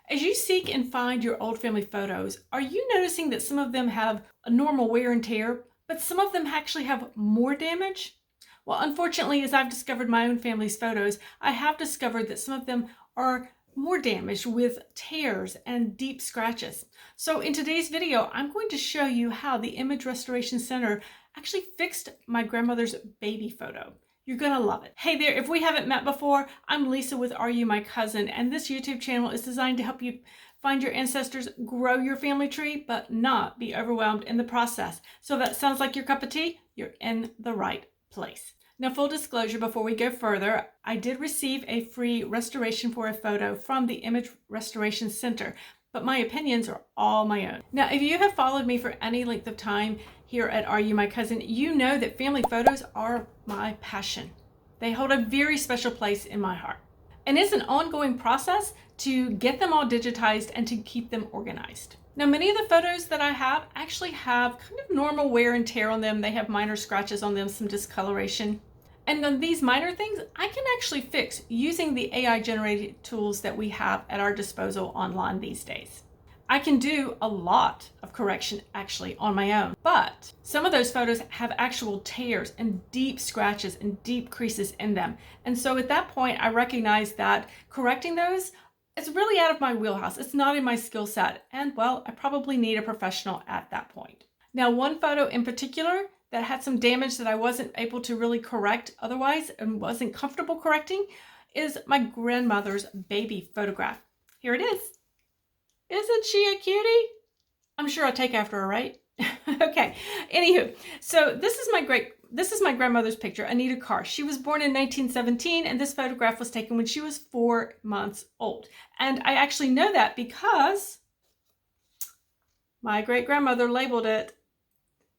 As you seek and find your old family photos, are you noticing that some of them have a normal wear and tear, but some of them actually have more damage? Well, unfortunately, as I've discovered my own family's photos, I have discovered that some of them are more damaged with tears and deep scratches. So in today's video, I'm going to show you how the Image Restoration Center actually fixed my grandmother's baby photo. You're gonna love it. Hey there, if we haven't met before, I'm Lisa with Are You My Cousin, and this YouTube channel is designed to help you find your ancestors, grow your family tree, but not be overwhelmed in the process. So if that sounds like your cup of tea, you're in the right place. Now, full disclosure, before we go further, I did receive a free restoration for a photo from the Image Restoration Center, but my opinions are all my own. Now, if you have followed me for any length of time here at Are You My Cousin, you know that family photos are my passion. They hold a very special place in my heart. And it's an ongoing process to get them all digitized and to keep them organized. Now, many of the photos that I have actually have kind of normal wear and tear on them. They have minor scratches on them, some discoloration. And then these minor things I can actually fix using the AI generated tools that we have at our disposal online these days. I can do a lot of correction actually on my own, but some of those photos have actual tears and deep scratches and deep creases in them. And so at that point, I recognize that correcting those is really out of my wheelhouse. It's not in my skill set. And well, I probably need a professional at that point. Now, one photo in particular that had some damage that I wasn't able to really correct otherwise and wasn't comfortable correcting is my grandmother's baby photograph. Here it is. Isn't she a cutie? I'm sure I'll take after her, right? Okay. Anywho, so this is my grandmother's picture, Anita Carr. She was born in 1917, and this photograph was taken when she was 4 months old. And I actually know that because my great-grandmother labeled it.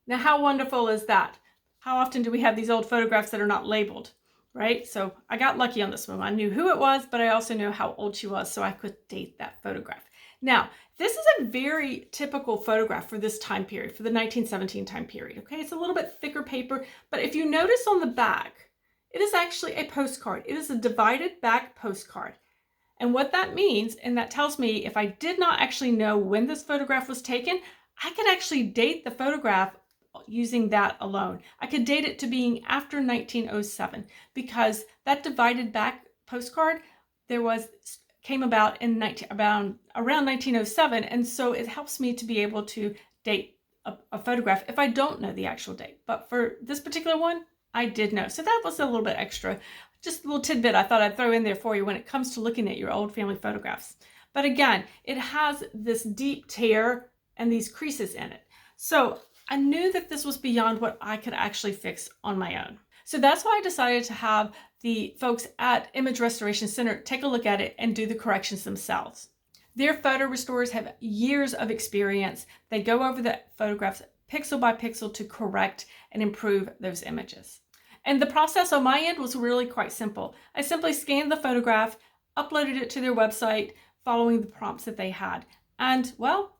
Now, how wonderful is that? How often do we have these old photographs that are not labeled, right? So I got lucky on this one. I knew who it was, but I also knew how old she was, so I could date that photograph. Now, this is a very typical photograph for this time period, for the 1917 time period, okay? It's a little bit thicker paper, but if you notice on the back, it is actually a postcard. It is a divided back postcard. And what that means, and that tells me if I did not actually know when this photograph was taken, I could actually date the photograph using that alone. I could date it to being after 1907 because that divided back postcard came about in around 1907, and so it helps me to be able to date a photograph if I don't know the actual date. But for this particular one, I did know. So that was a little bit extra, just a little tidbit I thought I'd throw in there for you when it comes to looking at your old family photographs. But again, it has this deep tear and these creases in it. So I knew that this was beyond what I could actually fix on my own. So that's why I decided to have the folks at Image Restoration Center take a look at it and do the corrections themselves. Their photo restorers have years of experience. They go over the photographs pixel by pixel to correct and improve those images. And the process on my end was really quite simple. I simply scanned the photograph, uploaded it to their website, following the prompts that they had. And well,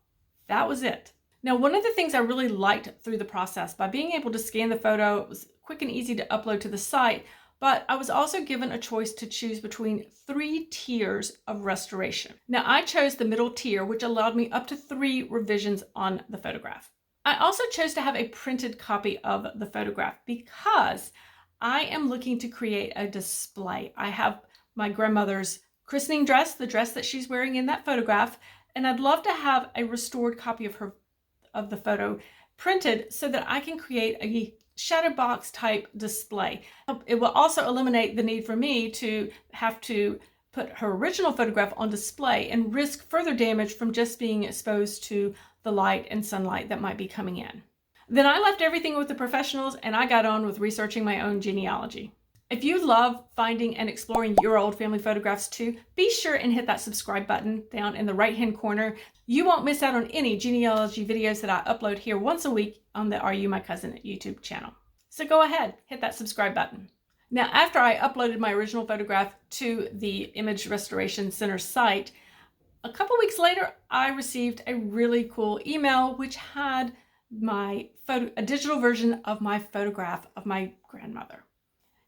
that was it. Now, one of the things I really liked through the process, by being able to scan the photo, it was quick and easy to upload to the site, but I was also given a choice to choose between 3 tiers of restoration. Now, I chose the middle tier, which allowed me up to 3 revisions on the photograph. I also chose to have a printed copy of the photograph because I am looking to create a display. I have my grandmother's christening dress, the dress that she's wearing in that photograph, and I'd love to have a restored copy of the photo printed so that I can create a shadow box type display. It will also eliminate the need for me to have to put her original photograph on display and risk further damage from just being exposed to the light and sunlight that might be coming in. Then I left everything with the professionals and I got on with researching my own genealogy. If you love finding and exploring your old family photographs too, be sure and hit that subscribe button down in the right-hand corner. You won't miss out on any genealogy videos that I upload here once a week on the Are You My Cousin YouTube channel. So go ahead, hit that subscribe button. Now, after I uploaded my original photograph to the Image Restoration Center site, a couple weeks later, I received a really cool email which had a digital version of my photograph of my grandmother.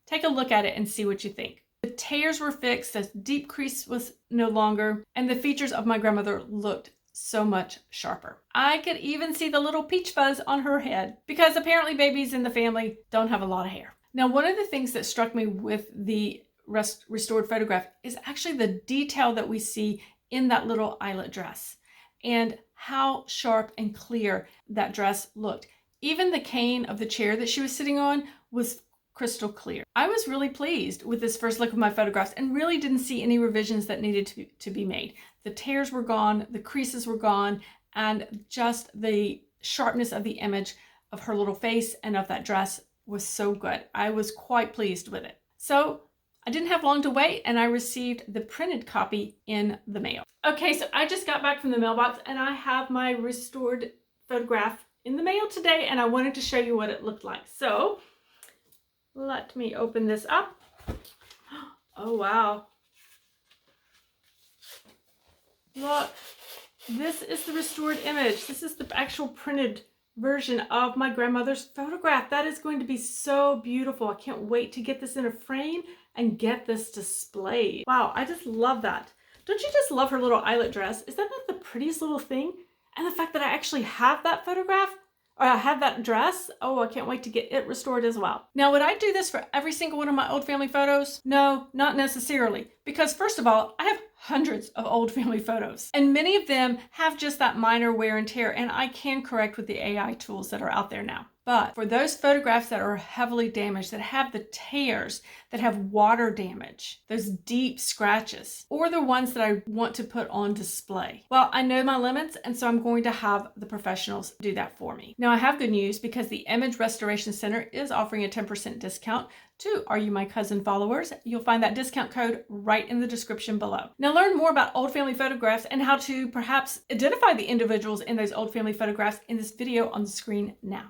Take a look at it and see what you think. The tears were fixed, the deep crease was no longer, and the features of my grandmother looked so much sharper. I could even see the little peach fuzz on her head because apparently babies in the family don't have a lot of hair. Now, one of the things that struck me with the restored photograph is actually the detail that we see in that little eyelet dress and how sharp and clear that dress looked. Even the cane of the chair that she was sitting on was crystal clear. I was really pleased with this first look of my photographs and really didn't see any revisions that needed to be made. The tears were gone, the creases were gone, and just the sharpness of the image of her little face and of that dress was so good. I was quite pleased with it. So I didn't have long to wait and I received the printed copy in the mail. Okay, so I just got back from the mailbox and I have my restored photograph in the mail today and I wanted to show you what it looked like. So let me open this up. Oh, wow. Look, this is the restored image. This is the actual printed version of my grandmother's photograph. That is going to be so beautiful. I can't wait to get this in a frame and get this displayed. Wow, I just love that. Don't you just love her little eyelet dress? Is that not the prettiest little thing? And the fact that I actually have that photograph, or I have that dress, oh, I can't wait to get it restored as well. Now, would I do this for every single one of my old family photos? No, not necessarily. Because first of all, I have hundreds of old family photos, and many of them have just that minor wear and tear, and I can correct with the AI tools that are out there now. But for those photographs that are heavily damaged, that have the tears, that have water damage, those deep scratches, or the ones that I want to put on display, well, I know my limits, and so I'm going to have the professionals do that for me. Now, I have good news because the Image Restoration Center is offering a 10% discount to Are You My Cousin followers. You'll find that discount code right in the description below. Now, learn more about old family photographs and how to perhaps identify the individuals in those old family photographs in this video on the screen now.